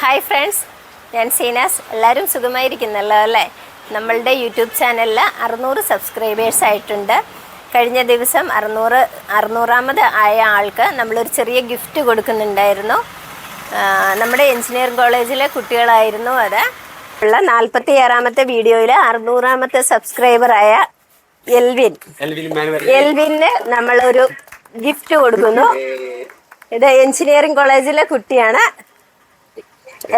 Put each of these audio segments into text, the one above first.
Hi friends, ഞാൻ സീനാസ്. എല്ലാവരും സുഖമായിരിക്കുന്നല്ലോ അല്ലേ? നമ്മളുടെ യൂട്യൂബ് ചാനലിൽ 600 സബ്സ്ക്രൈബേഴ്സ് ആയിട്ടുണ്ട്. കഴിഞ്ഞ ദിവസം 600ാമത് ആയ ആൾക്ക് നമ്മളൊരു ചെറിയ ഗിഫ്റ്റ് കൊടുക്കുന്നുണ്ടായിരുന്നു. നമ്മുടെ എഞ്ചിനീയറിംഗ് കോളേജിലെ കുട്ടികളായിരുന്നു അത്. ഉള്ള 46ാമത്തെ വീഡിയോയിൽ 600ാമത്തെ സബ്സ്ക്രൈബറായ എൽവിന് നമ്മളൊരു ഗിഫ്റ്റ് കൊടുക്കുന്നു. ഇത് എഞ്ചിനീയറിംഗ് കോളേജിലെ കുട്ടിയാണ്.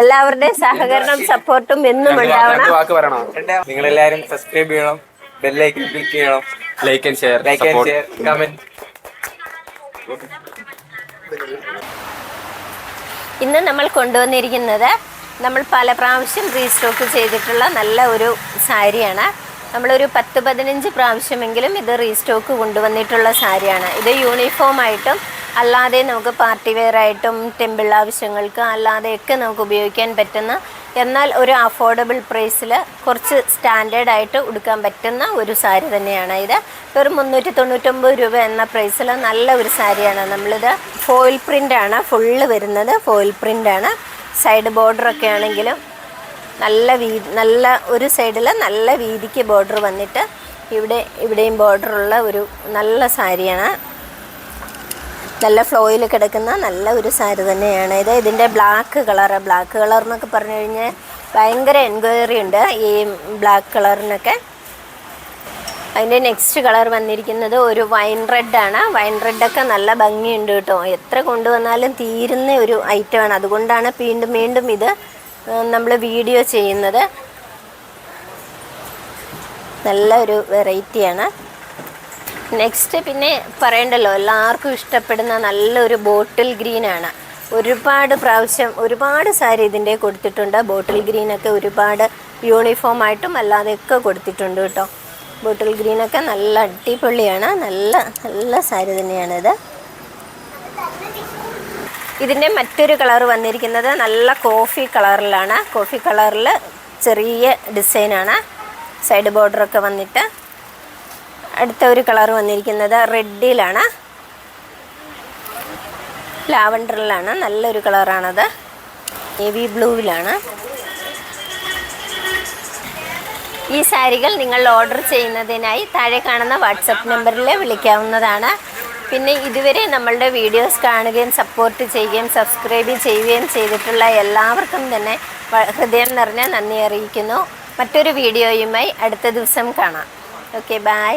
എല്ലാവരുടെയും സഹകരണം സപ്പോർട്ടും എന്നും ഉണ്ടാവണം. നിങ്ങൾ എല്ലാവരും സബ്സ്ക്രൈബ് ചെയ്യണം, ബെല്ലൈക്കൺ ക്ലിക്ക് ചെയ്യണം, ലൈക്ക് ആൻഡ് ഷെയർ, കമന്റ്. ഇന്ന് നമ്മൾ കൊണ്ടുവന്നിരിക്കുന്നത് നമ്മൾ പല പ്രാവശ്യം റീസ്റ്റോക്ക് ചെയ്തിട്ടുള്ള നല്ല ഒരു സാരിയാണ്. നമ്മളൊരു 10-15 പ്രാവശ്യമെങ്കിലും ഇത് റീസ്റ്റോക്ക് കൊണ്ടുവന്നിട്ടുള്ള സാരിയാണ്. ഇത് യൂണിഫോമായിട്ടും അല്ലാതെ നമുക്ക് പാർട്ടി വെയർ ആയിട്ടും ടെമ്പിൾ ആവശ്യങ്ങൾക്ക് അല്ലാതെയൊക്കെ നമുക്ക് ഉപയോഗിക്കാൻ പറ്റുന്ന, എന്നാൽ ഒരു അഫോർഡബിൾ പ്രൈസിൽ കുറച്ച് സ്റ്റാൻഡേർഡായിട്ട് ഉടുക്കാൻ പറ്റുന്ന ഒരു സാരി തന്നെയാണ് ഇത്. ഒരു 399 രൂപ എന്ന പ്രൈസിൽ നല്ല ഒരു സാരിയാണ്. നമ്മളിത് ഫോയിൽ പ്രിൻ്റാണ് ഫുള്ള് വരുന്നത്. ഫോയിൽ പ്രിൻ്റാണ്. സൈഡ് ബോർഡറൊക്കെ ആണെങ്കിലും നല്ല ഒരു സൈഡിൽ നല്ല വീതിക്ക് ബോർഡർ വന്നിട്ട് ഇവിടെയും ബോർഡറുള്ള ഒരു നല്ല സാരിയാണ്. നല്ല ഫ്ലോയിൽ കിടക്കുന്ന നല്ല ഒരു സാരി തന്നെയാണ് ഇത്. ഇതിൻ്റെ ബ്ലാക്ക് കളർ എന്നൊക്കെ പറഞ്ഞു കഴിഞ്ഞാൽ ഭയങ്കര എൻക്വയറി ഉണ്ട് ഈ ബ്ലാക്ക് കളറിനൊക്കെ. അതിൻ്റെ നെക്സ്റ്റ് കളർ വന്നിരിക്കുന്നത് ഒരു വൈൻ റെഡാണ്. വൈൻ റെഡൊക്കെ നല്ല ഭംഗിയുണ്ട് കേട്ടോ. എത്ര കൊണ്ടുവന്നാലും തീരുന്ന ഒരു ഐറ്റമാണ്. അതുകൊണ്ടാണ് വീണ്ടും ഇത് നമ്മൾ വീഡിയോ ചെയ്യുന്നത്. നല്ല ഒരു വെറൈറ്റിയാണ്. നെക്സ്റ്റ് പിന്നെ പറയണ്ടല്ലോ, എല്ലാവർക്കും ഇഷ്ടപ്പെടുന്ന നല്ലൊരു ബോട്ടിൽ ഗ്രീനാണ്. ഒരുപാട് സാരി ഇതിൻ്റെ കൊടുത്തിട്ടുണ്ട്. ബോട്ടിൽ ഗ്രീനൊക്കെ ഒരുപാട് യൂണിഫോമായിട്ടും അല്ലാതെയൊക്കെ കൊടുത്തിട്ടുണ്ട് കേട്ടോ. ബോട്ടിൽ ഗ്രീനൊക്കെ നല്ല അടിപൊളിയാണ്. നല്ല സാരി തന്നെയാണിത്. ഇതിൻ്റെ മറ്റൊരു കളർ വന്നിരിക്കുന്നത് നല്ല കോഫി കളറിലാണ്. കോഫി കളറിൽ ചെറിയ ഡിസൈനാണ്. സൈഡ് ബോർഡറൊക്കെ വന്നിട്ട്. അടുത്ത ഒരു കളർ വന്നിരിക്കുന്നത് റെഡിലാണ്, ലാവൻഡറിലാണ്. നല്ലൊരു കളറാണത്. നേവി ബ്ലൂവിലാണ്. ഈ സാരികൾ നിങ്ങൾ ഓർഡർ ചെയ്യുന്നതിനായി താഴെ കാണുന്ന വാട്സപ്പ് നമ്പറിൽ വിളിക്കാവുന്നതാണ്. പിന്നെ ഇതുവരെ നമ്മളുടെ വീഡിയോസ് കാണുകയും സപ്പോർട്ട് ചെയ്യുകയും സബ്സ്ക്രൈബ് ചെയ്യുകയും ചെയ്തിട്ടുള്ള എല്ലാവർക്കും തന്നെ ഹൃദയം നിറഞ്ഞ നന്ദി അറിയിക്കുന്നു. മറ്റൊരു വീഡിയോയുമായി അടുത്ത ദിവസം കാണാം. Okay, by.